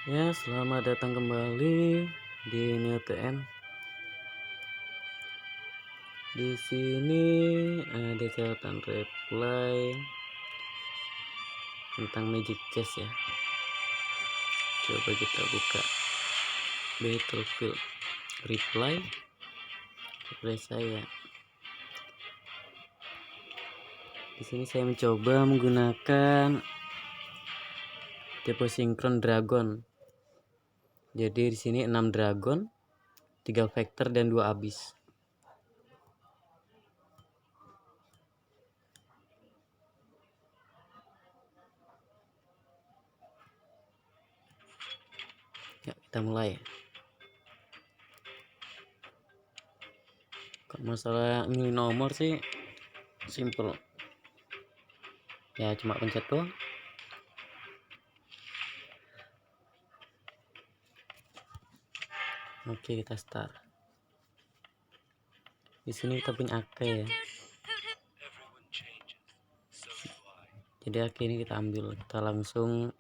Ya, selamat datang kembali di New TM. Di sini ada catatan reply tentang Magic Chess ya. Coba kita buka Battlefield reply saya. Di sini saya mencoba menggunakan tipe sinkron dragon. Jadi di sini 6 dragon, 3 vector dan 2 abyss. Ya, kita mulai. Kalau masalah milih nomor sih simple. Ya cuma pencet doang. Oke, kita start. Di sini kita punya Ake ya. Jadi Ake ini kita ambil, kita langsung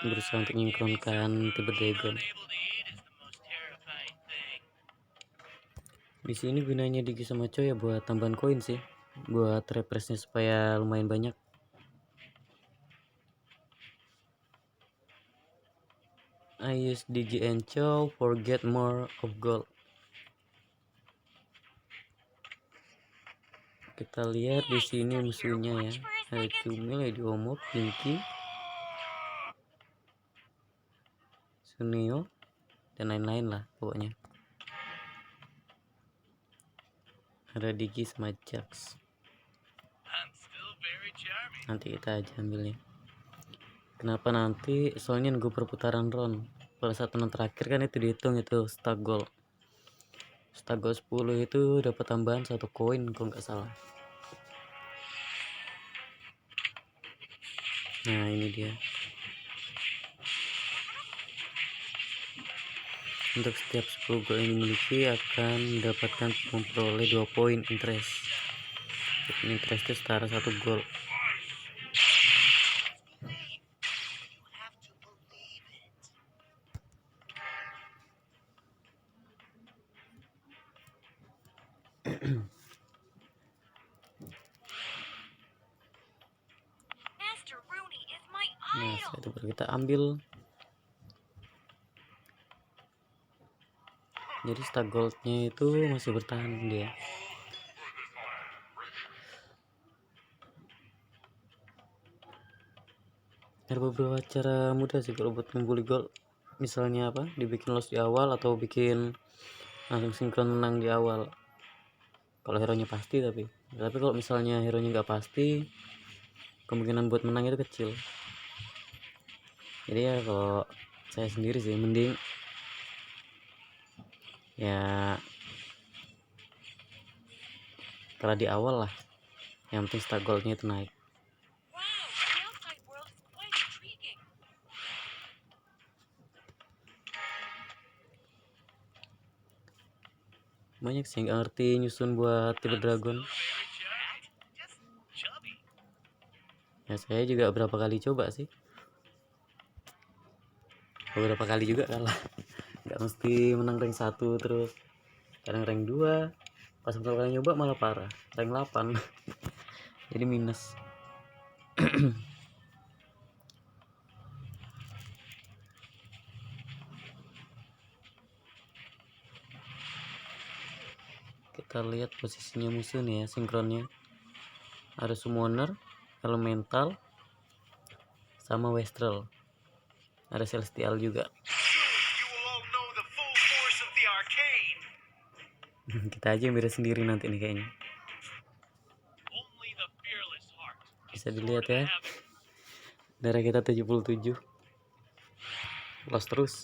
berusaha untuk menyingkronkan tipe dragon. Di sini gunanya Digi sama Coy ya buat tambahan koin sih, buat refreshnya supaya lumayan banyak. I use Digi and Chow for get more of gold. Kita lihat di sini musuhnya ya, ada Cumil, Ediomo, Pinky, Suneo, dan lain-lain lah pokoknya. Ada Digi sama Jax. Nanti kita aja ambilnya. Kenapa nanti? Soalnya nunggu perputaran round. Pada saat menang terakhir kan itu dihitung itu stack gold. Stack gold 10 itu dapat tambahan 1 koin kalau nggak salah. Nah ini dia. Untuk setiap 10 gold yang dimiliki akan mendapatkan memperoleh 2 poin interest. Interest itu setara 1 gold. Nah setelah itu baru kita ambil. Jadi stack goldnya itu masih bertahan dia. Ada beberapa cara mudah sih kalau buat membuli gold. Misalnya apa? Dibikin loss di awal atau bikin langsung sinkron menang di awal. Kalau hero nya pasti tapi kalau misalnya hero nya nggak pasti, kemungkinan buat menang itu kecil. Jadi ya kalau saya sendiri sih mending ya kalah di awal lah, yang penting stack goldnya itu naik. Banyak sih nggak ngerti nyusun buat tipe dragon ya. Saya juga berapa kali coba sih, beberapa kali juga kalah. Nggak mesti menang rank 1 terus, kadang rank 2, pas beberapa kali nyoba malah parah rank 8. Jadi minus. Kita lihat posisinya musuh nih ya, sinkronnya ada summoner, elemental, sama Westral, ada celestial juga. Kita aja yang beda sendiri nanti nih kayaknya. Bisa dilihat ya, darah kita 77, lost terus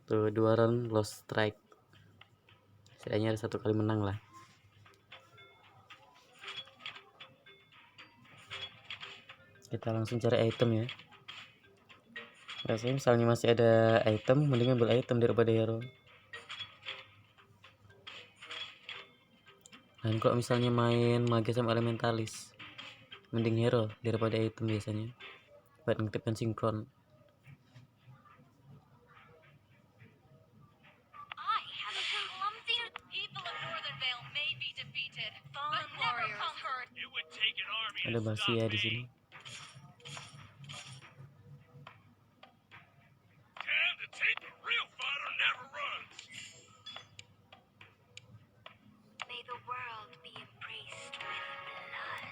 tuh, 2 round lost strike. Setidaknya ada 1 kali menang lah. Kita langsung cari item ya. Rasanya misalnya masih ada item, mending ambil item daripada hero. Dan kalau misalnya main mage sama elementalis, mending hero daripada item biasanya buat ngaktifkan sinkron. Ada basi ya di sini. May the world be embraced with blood.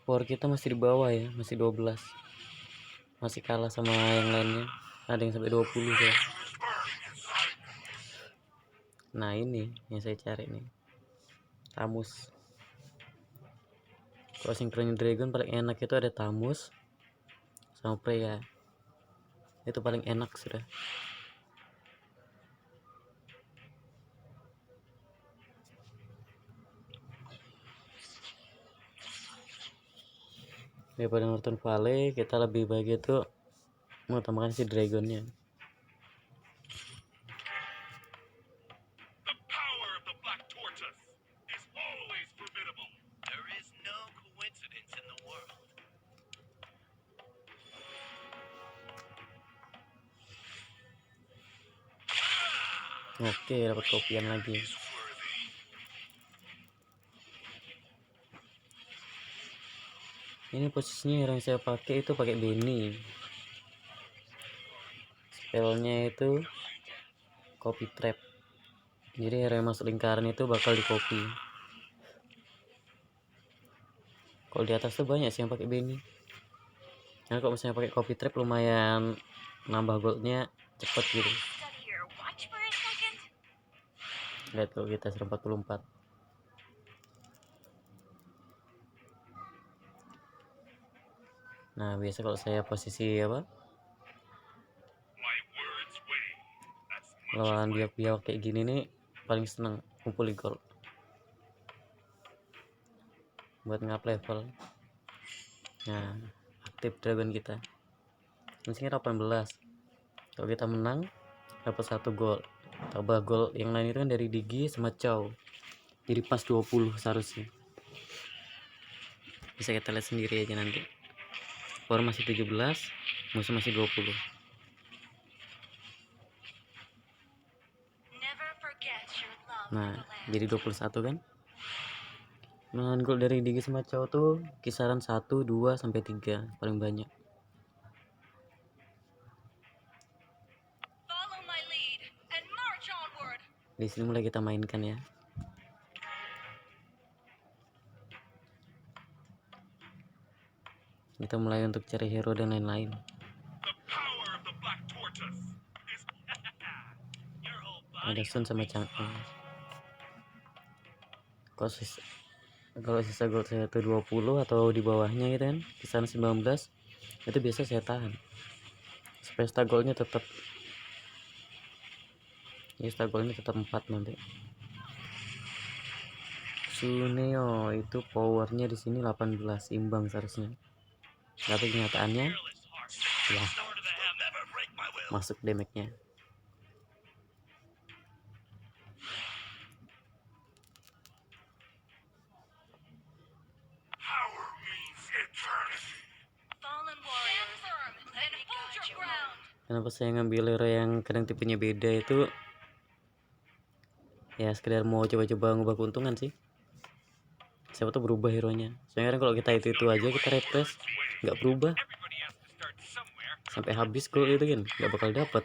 Power kita masih di bawah ya, masih 12. Masih kalah sama yang lainnya. Ada yang sampai 20 ya. Nah, ini yang saya cari nih. Tamus. Kalau Synchron Dragon paling enak itu ada Tamus sama Freya. Itu paling enak sudah. Daripada Northern Valley, kita lebih baik itu mengutamakan si dragonnya. Oke, dapat kopian lagi. Ini posisinya yang saya pakai itu pakai Benny. Spellnya itu copy trap. Jadi hero yang masuk lingkaran itu bakal di copy. Kalau di atas tuh banyak sih yang pakai Benny. Nah, kalau misalnya pakai copy trap lumayan nambah goldnya cepet gitu. Lihat kalau kita 144. Nah, biasa kalau saya posisi apa? Lawan biak-biak kayak gini nih paling seneng kumpulin gold buat ngap level. Nah, aktif dragon kita. Mestinya 18. Kalau kita menang dapat 1 gol. Tambah gol yang lain itu kan dari Digi sama Chow. Jadi pas 20 seharusnya. Bisa kita lihat sendiri aja nanti. Power masih 17, musuh masih 20. Nah, jadi 21 kan? Nah, gol dari Digi sama Chow tuh kisaran 1, 2 sampai 3 paling banyak. Di sini mulai kita mainkan ya. Kita mulai untuk cari hero dan lain-lain. Ada Sun sama Chang'e. Kalau sisa gold saya itu 20 atau di bawahnya gitu kan, kisaran 19, itu biasa saya tahan. Supaya star goldnya tetap. Ya, star goldnya tetap 4 nanti. Suneo itu powernya di sini 18, imbang seharusnya. Tapi kenyataannya ya masuk damage-nya. Kenapa saya ngambil hero yang kadang tipenya beda itu ya sekedar mau coba-coba ngubah keuntungan sih. Siapa tuh berubah hero nya. Soalnya kan kalau kita itu aja kita refresh nggak berubah sampai habis gold itu kan nggak bakal dapat.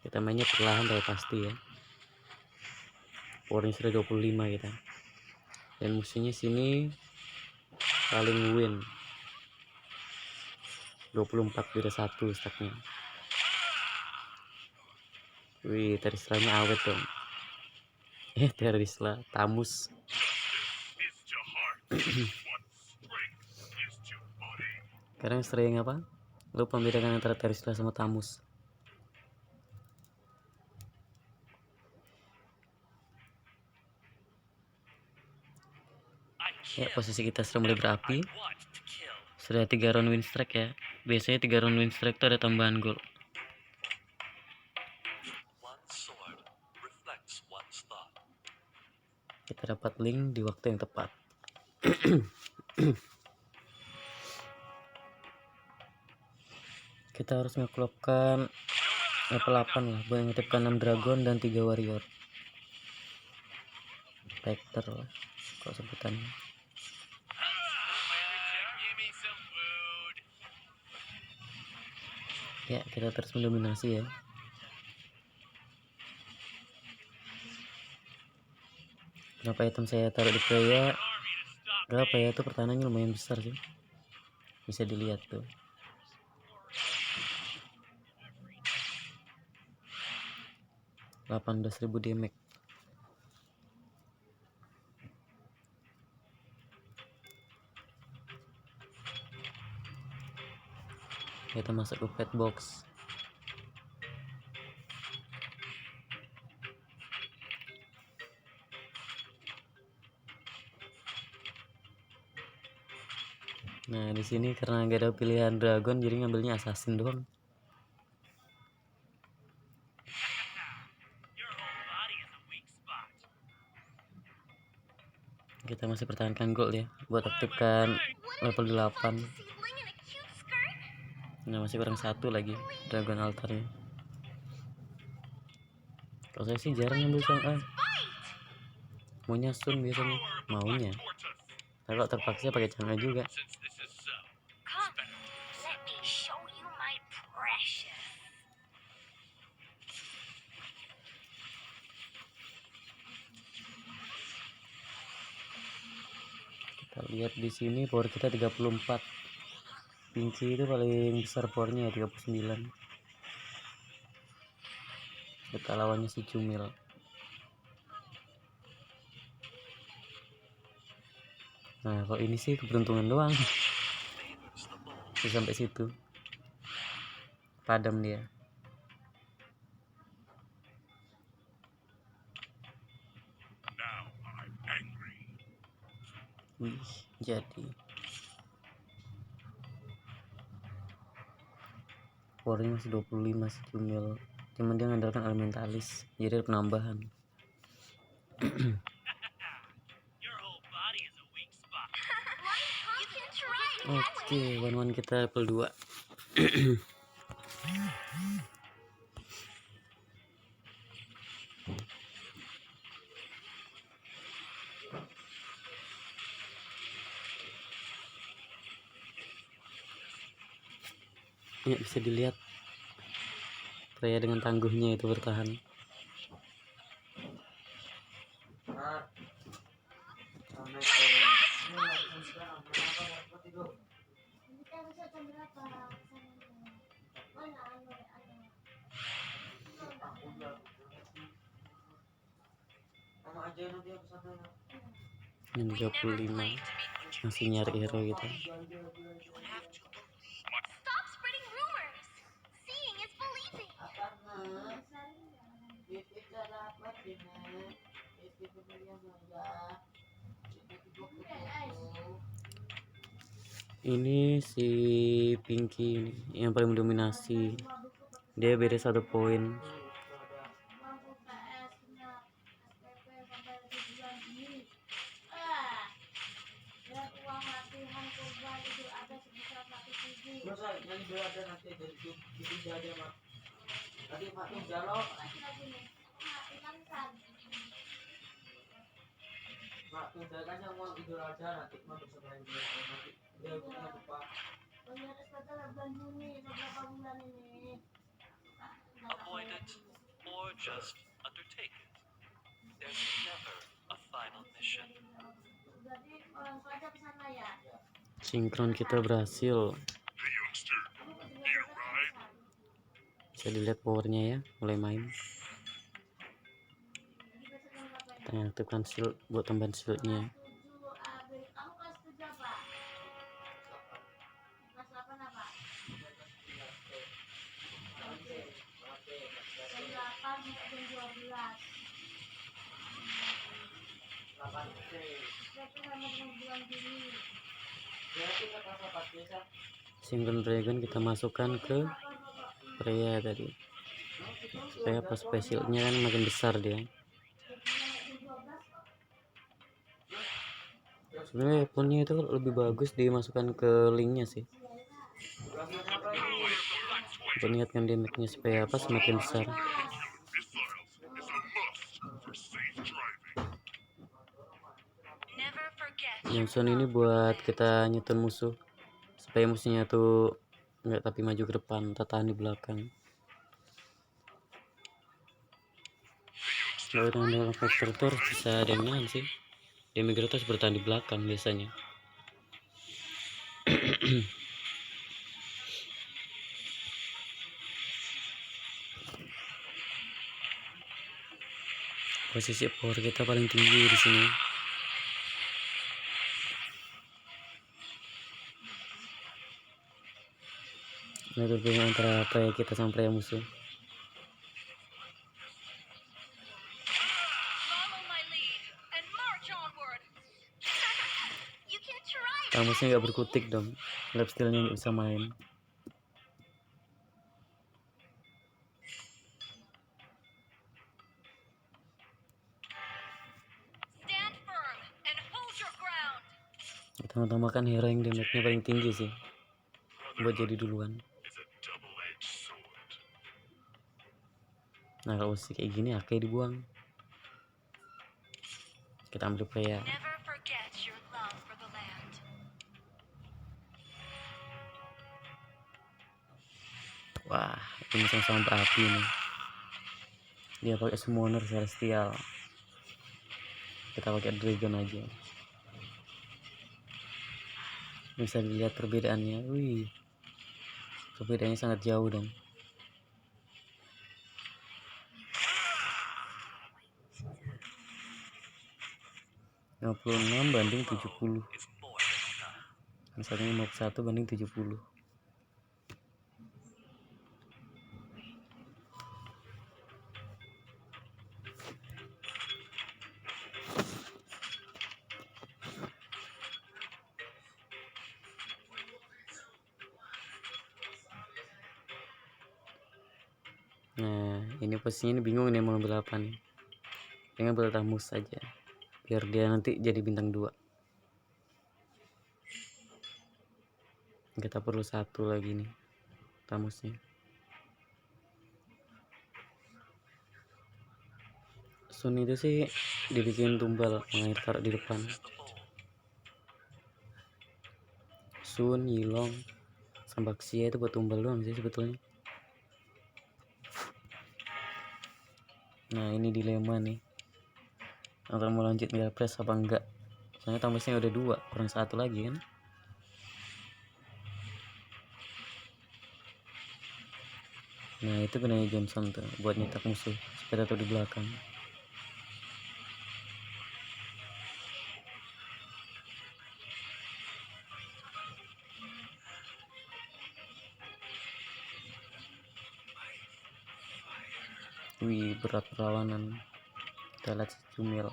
Kita mainnya perlahan tapi pasti ya. Powernya sudah 25 kita. Dan musuhnya sini paling win. 24 beda 1 stacknya. Wih, Terisla-nya awet dong. Terisla, Tamus. Sekarang sering apa? Lupa membedakan antara Terisla sama Tamus. Ya, posisi kita sudah mulai berapi. Sudah 3 round win streak ya. Biasanya 3 round win streak itu ada tambahan gol. Kita dapat link di waktu yang tepat. Kita harus ngeklopkan level 8 lah buat ngitipkan 6 dragon dan 3 warrior Spectre lah kok sebutannya. Ya kita terus mendominasi ya. Kenapa item saya taruh di Freya? Berapa ya, itu pertahanannya lumayan besar sih, bisa dilihat tuh. $18.000 damage. Kita masuk ke pet box. Nah di sini karena nggak ada pilihan dragon jadi ngambilnya assassin doang. Kita masih pertahankan gold ya buat aktifkan level 8. Nah masih kurang 1 lagi dragon altarnya. Kalau saya sih jarang ngambil Chang A, maunya Sun biasanya, maunya. Tapi kalau terpaksa pakai Chang A juga. Come, let me show you my precious. Kita lihat di sini power kita 34. Pinky itu paling besar powernya ya 39. Kita lawannya si Cumil. Nah kalau ini sih keberuntungan doang. Bisa sampai situ. Padam dia. Wih, jadi powernya masih 25 si Cumil. Cuman dia ngandalkan elementalis, jadi ada penambahan. Oke, one kita level 2. Ya, bisa dilihat Freya dengan tangguhnya itu bertahan. Yang 35 masih nyari hero gitu. Stop spreading rumors. Seeing is believing. Ini si Pinky ini yang paling mendominasi. Dia beda 1 poin. Avoid it or just undertake it. There's never a final mission. Sinkron kita berhasil. Bisa dilihat powernya ya, mulai main. Kita aktifkan shield buat tambahan shieldnya. Sinkron dragon kita masukkan ke Freya tadi supaya pas specialnya kan makin besar dia. sebenarnya weaponnya itu lebih bagus dimasukkan ke linknya sih, untuk meningkatkan damage-nya supaya apa, semakin besar. Never forget Yang your sound ini love for the buat land. kita nyetun musuh supaya musuhnya tuh nggak tapi maju ke depan, tahan di belakang. Kalau dengan vector itu harus bisa ada yang nahan sih. Damage itu harus bertahan di belakang biasanya. Posisi power kita paling tinggi di sini. Nah, itu bedanya antara player kita sama player musuh. Follow my lead and march onward. You can try. Tamusnya nggak berkutik dong, lap skillnya nggak bisa main. Stand firm and hold your ground. Pertama-tama kan hero yang damage-nya paling tinggi sih, buat jadi duluan. Nah kalau sih kayak gini Ake dibuang, kita ambil player. Never forget your love for the land. Wah, ini sama-sama berapi nih. Dia pakai summoner celestial, kita pakai dragon aja. Bisa dilihat perbedaannya, wih, perbedaannya sangat jauh dong. 56 banding 70. Is more than enough. Yang satunya 51 banding 70. Nah ini posisinya ini bingung nih mau ambil apa nih. Pengen ambil Tamus saja biar dia nanti jadi bintang 2. Kita perlu satu lagi nih Tamusnya. Sun itu sih dibikin tumbal, makanya taruh di depan. Sun, Yilong, Sambaxia itu buat tumbal doang sih sebetulnya. Nah ini dilema nih, antara mau lanjut nggak press apa enggak. Soalnya Tamusnya udah 2, kurang 1 lagi kan. Nah itu gunanya Johnson tuh, buat nyetak musuh supaya tetap di belakang. Wih berat perlawanan. Kita lihat si Cumil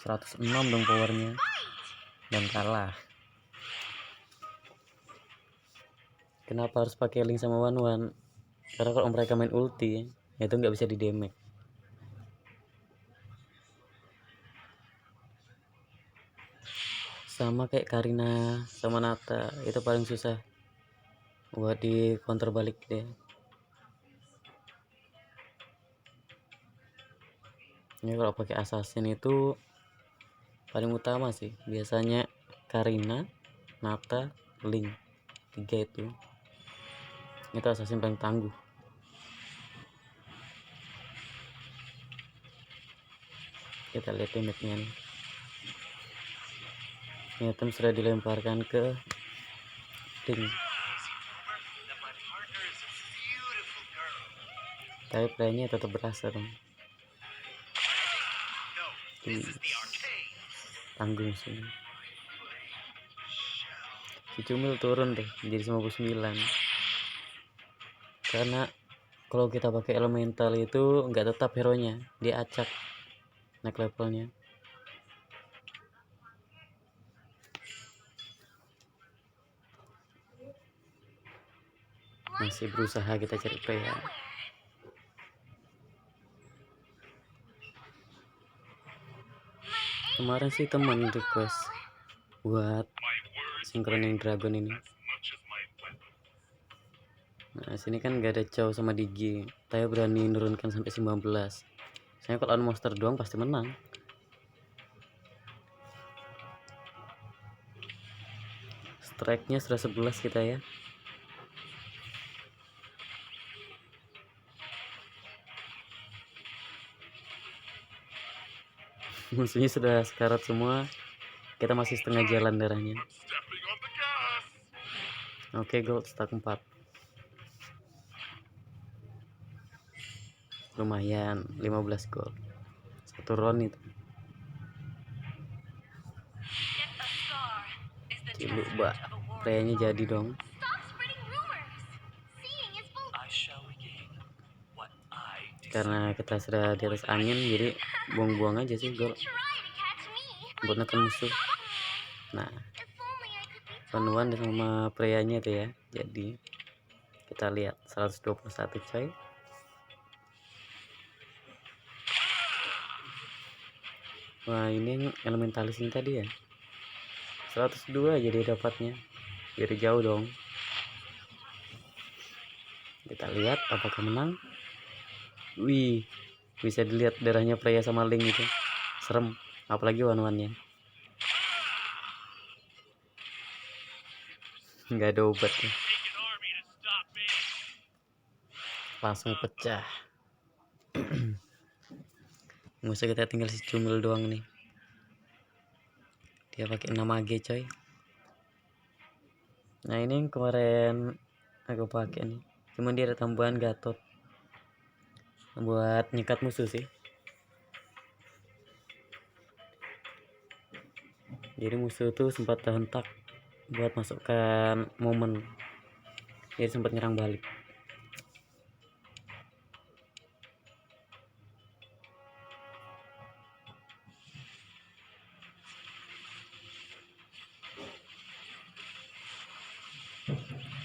106 dong powernya, dan kalah. Kenapa harus pakai link sama One? Karena kalau mereka main ulti ya itu nggak bisa di damage. Sama kayak Karina sama Nata, itu paling susah buat di counter balik deh. Ini kalau pakai assassin itu paling utama sih, biasanya Karina, Nata, Link, 3 itu assassin paling tangguh. Kita lihat damage-nya nih. Item sudah dilemparkan ke Link, tapi playnya tetap berasa dong. Tanggung sih. Si Cumil turun deh jadi 59. Karena kalau kita pakai elemental itu nggak tetap hero nya, dia acak naik levelnya. Masih berusaha kita cari player. kemarin sih teman request buat sinkronin dragon ini. Nah sini kan gak ada cow sama Digi, saya berani nurunkan sampai 19. Saya kalau lawan monster doang pasti menang. Strike nya sudah 11 kita ya. Musuhnya sudah sekarat semua, kita masih setengah jalan darahnya. Oke, gold stack 4. Lumayan 15 gold 1 round itu. Get a scar is the Ciluk testament mbak, of a warrior. kayaknya jadi dong. Stop spreading rumors. Seeing is believing. I shall regain what I deserve. Karena kita sudah di atas angin, jadi buang-buang aja sih gold Try to catch me. buat neken musuh. Nah, If only I could be penuan sama prianya tuh ya. Jadi kita lihat 121 coy. Wah ini elementalis ini tadi ya 102 jadi dapatnya, jadi jauh dong. Kita lihat apakah menang. Wih, bisa dilihat darahnya Freya sama Link itu serem, apalagi one-one-nya nggak ada obatnya, langsung pecah. Musuh kita tinggal si Cumil doang nih, dia pakai 6 AG coy. Nah ini yang kemarin aku pakai nih, cuman dia ada tambahan Gatot buat nyikat musuh sih. Jadi musuh tuh sempat terhentak buat masukkan momen, jadi sempat nyerang balik.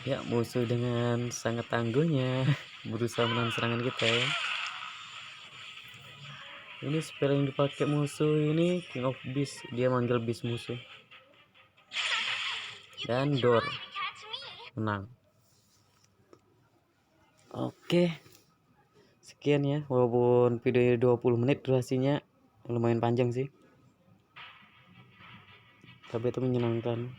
Ya musuh dengan sangat tangguhnya berusaha menahan serangan kita ya. Ini spell yang dipakai musuh ini King of Beast, dia manggil beast musuh dan door catch me. menang. Oke, sekian ya, walaupun videonya 20 menit durasinya lumayan panjang sih, tapi itu menyenangkan.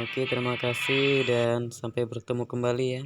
Oke, terima kasih dan sampai bertemu kembali ya.